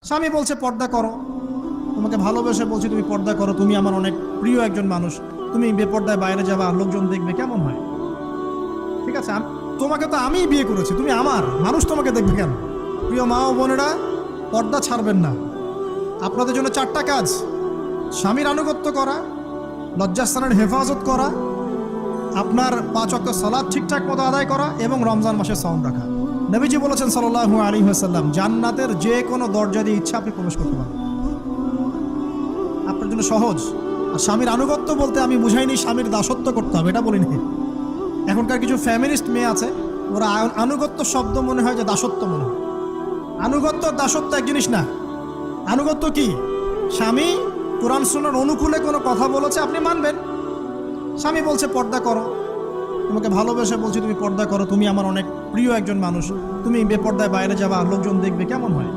স্বামী বলছে পর্দা করো, তোমাকে ভালোবেসে বলছি তুমি পর্দা করো, তুমি আমার অনেক প্রিয় একজন মানুষ, তুমি বেপর্দায় বাইরে যাবা, লোকজন দেখবে, কেমন হয়? ঠিক আছে, তোমাকে তো আমিই বিয়ে করেছি, তুমি আমার, মানুষ তোমাকে দেখবে কেন? প্রিয় মা ও বোনেরা, পর্দা ছাড়বেন না। আপনাদের জন্য 4টা কাজ: স্বামীর আনুগত্য করা, লজ্জাস্থানের হেফাজত করা, আপনার 5 ওয়াক্ত সালাত ঠিকঠাক মতো আদায় করা এবং রমজান মাসে সাওম রাখা। নবীজি বলেছেন সাল্লাল্লাহু আলাইহি ওয়াসাল্লাম, জান্নাতের যে কোনো দরজা দিয়ে ইচ্ছা আপনি প্রবেশ করতে পারেন। আপনার জন্য সহজ। আর স্বামীর আনুগত্য বলতে আমি বুঝাইনি স্বামীর দাসত্ব করতে হবে, এটা বলিনি। এখনকার কিছু ফ্যামিলিস্ট মেয়ে আছে, ওরা আনুগত্য শব্দ মনে হয় যে দাসত্ব মনে হয়। আনুগত্য দাসত্ব এক জিনিস না। আনুগত্য কি? স্বামী কোরআন সুন্নাহর অনুকূলে কোনো কথা বলেছে, আপনি মানবেন। স্বামী বলছে পর্দা করো, তোমাকে ভালোবেসে বলছি তুমি পর্দা করো, তুমি আমার অনেক প্রিয় একজন মানুষ, তুমি বেপর্দায় বাইরে যাবা, লোকজন দেখবে, কেমন হয়?